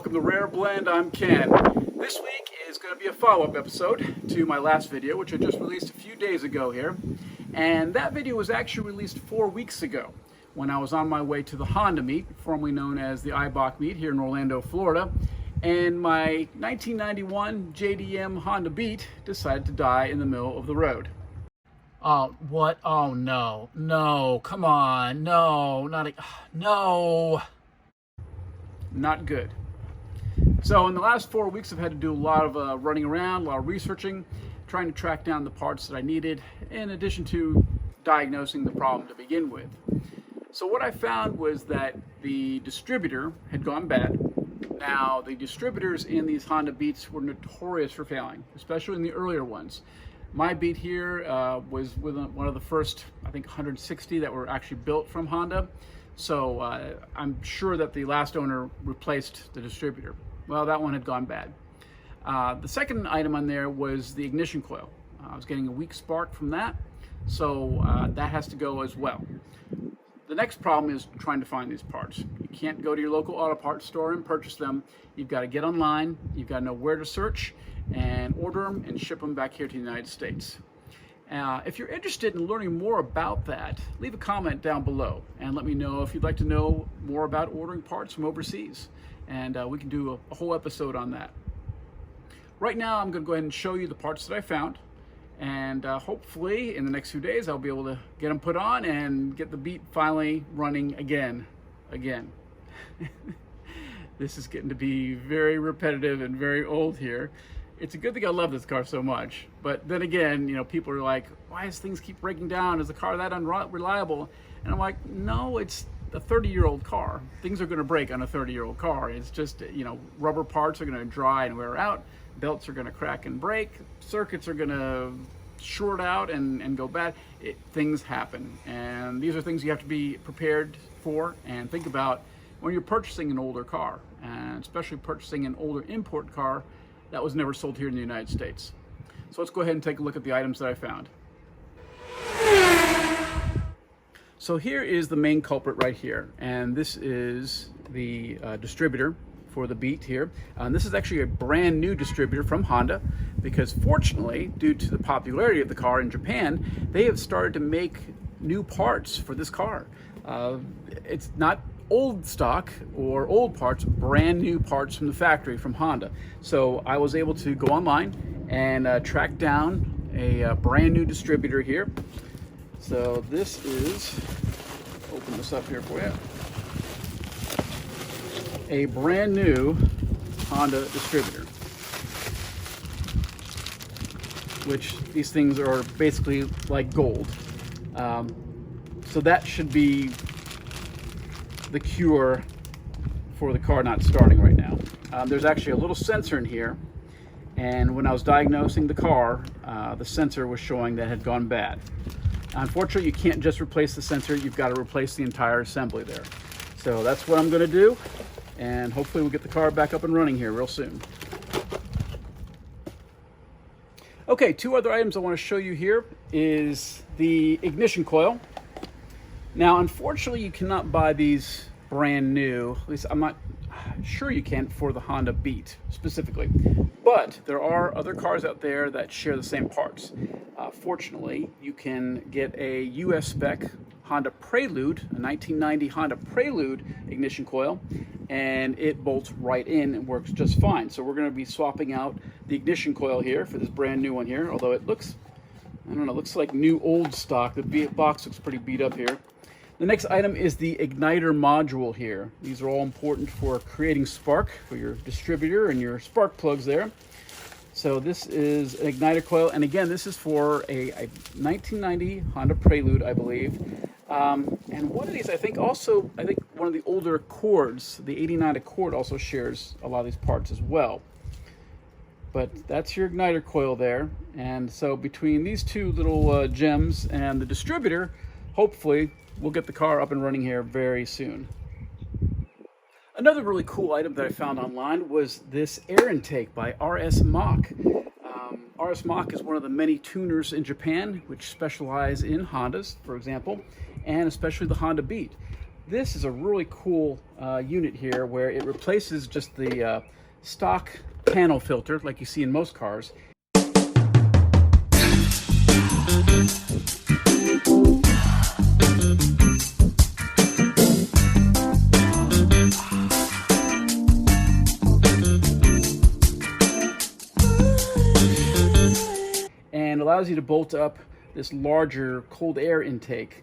welcome to Rare Blend. I'm Ken. This week is going to be a follow-up episode to my last video, which I just released a few days ago here. And that video was actually released 4 weeks ago when I was on my way to the Honda Meet, formerly known as the IBOC Meet here in Orlando, Florida. And my 1991 JDM Honda Beat decided to die in the middle of the road. Oh, what? Oh, no. No, come on. No, no. Not good. So in the last 4 weeks, I've had to do a lot of running around, a lot of researching, trying to track down the parts that I needed, in addition to diagnosing the problem to begin with. So what I found was that the distributor had gone bad. Now, the distributors in these Honda Beats were notorious for failing, especially in the earlier ones. My Beat here was one of the first, I think, 160 that were actually built from Honda. So I'm sure that the last owner replaced the distributor. Well, that one had gone bad. The second item on there was the ignition coil. I was getting a weak spark from that, so that has to go as well. The next problem is trying to find these parts. You can't go to your local auto parts store and purchase them. You've got to get online, you've got to know where to search and order them and ship them back here to the United States. If you're interested in learning more about that, leave a comment down below and let me know if you'd like to know more about ordering parts from overseas. And we can do a whole episode on that. Right now, I'm going to go ahead and show you the parts that I found. And hopefully, in the next few days, I'll be able to get them put on and get the Beat finally running again. This is getting to be very repetitive and very old here. It's a good thing I love this car so much, but then again, you know, people are like, why does things keep breaking down? Is the car that unreliable? And I'm like, no, it's a 30-year-old car. Things are going to break on a 30-year-old car. It's just, you know, rubber parts are going to dry and wear out, belts are going to crack and break, circuits are going to short out and go bad. Things happen, and these are things you have to be prepared for and think about when you're purchasing an older car, and especially purchasing an older import car that was never sold here in the United States. So let's go ahead and take a look at the items that I found. So here is the main culprit right here, and this is the distributor for the Beat here. This is actually a brand new distributor from Honda, because fortunately, due to the popularity of the car in Japan, they have started to make new parts for this car. It's not old stock or old parts, brand new parts from the factory from Honda. So I was able to go online and track down a brand new distributor here. So this is, open this up here for you, a brand new Honda distributor, which these things are basically like gold. So that should be the cure for the car not starting right now. There's actually a little sensor in here, and when I was diagnosing the car, the sensor was showing that it had gone bad. Unfortunately, you can't just replace the sensor, you've got to replace the entire assembly there. So that's what I'm going to do, and hopefully we'll get the car back up and running here real soon. Okay, two other items I want to show you here is the ignition coil. Now, unfortunately, you cannot buy these brand new. At least I'm not sure you can for the Honda Beat specifically. But there are other cars out there that share the same parts. Fortunately, you can get a US spec Honda Prelude, a 1990 Honda Prelude ignition coil, and it bolts right in and works just fine. So we're going to be swapping out the ignition coil here for this brand new one here, although it looks, I don't know, looks like new old stock. The box looks pretty beat up here. The next item is the igniter module here. These are all important for creating spark for your distributor and your spark plugs there. So this is an igniter coil, and again, this is for a 1990 Honda Prelude, I believe. And one of these, I think one of the older Accords, the 89 Accord, also shares a lot of these parts as well. But that's your igniter coil there. And so between these two little gems and the distributor, hopefully we'll get the car up and running here very soon. Another really cool item that I found online was this air intake by RS Mach. RS Mach is one of the many tuners in Japan which specialize in Hondas, for example, and especially the Honda Beat. This is a really cool unit here where it replaces just the stock panel filter like you see in most cars. And allows you to bolt up this larger cold air intake.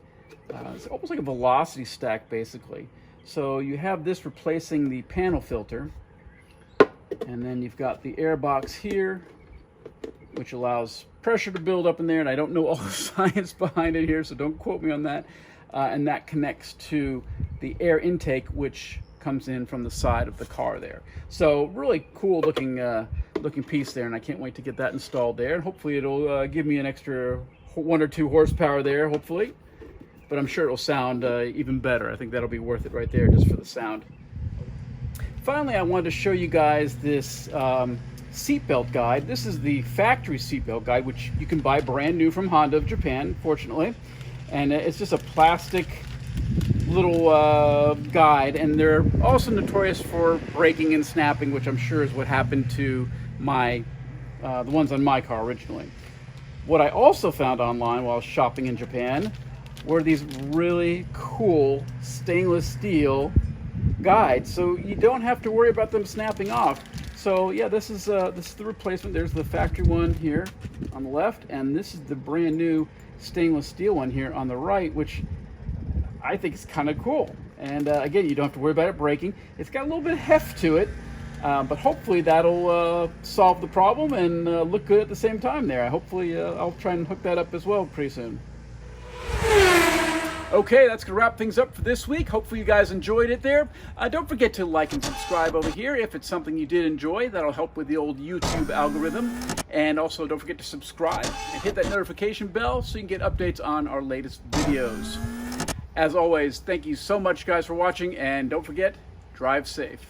It's almost like a velocity stack basically. So you have this replacing the panel filter, and then you've got the air box here, which allows pressure to build up in there, and I don't know all the science behind it here, so don't quote me on that. And that connects to the air intake, which comes in from the side of the car there. So really cool looking piece there, and I can't wait to get that installed there. And hopefully it'll give me an extra 1 or 2 horsepower there, hopefully. But I'm sure it'll sound even better. I think that'll be worth it right there just for the sound. Finally, I wanted to show you guys this seatbelt guide. This is the factory seatbelt guide, which you can buy brand new from Honda of Japan, fortunately. And it's just a plastic little guide, and they're also notorious for breaking and snapping, which I'm sure is what happened to my the ones on my car originally. What I also found online while I was shopping in Japan were these really cool stainless steel guides, so you don't have to worry about them snapping off. So yeah, this is the replacement. There's the factory one here on the left, and this is the brand new stainless steel one here on the right, which I think is kind of cool. And again, you don't have to worry about it breaking. It's got a little bit of heft to it, but hopefully that'll solve the problem and look good at the same time there. Hopefully I'll try and hook that up as well pretty soon. Okay, that's going to wrap things up for this week. Hopefully you guys enjoyed it there. Don't forget to like and subscribe over here if it's something you did enjoy. That'll help with the old YouTube algorithm. And also don't forget to subscribe and hit that notification bell so you can get updates on our latest videos. As always, thank you so much guys for watching, and don't forget, drive safe.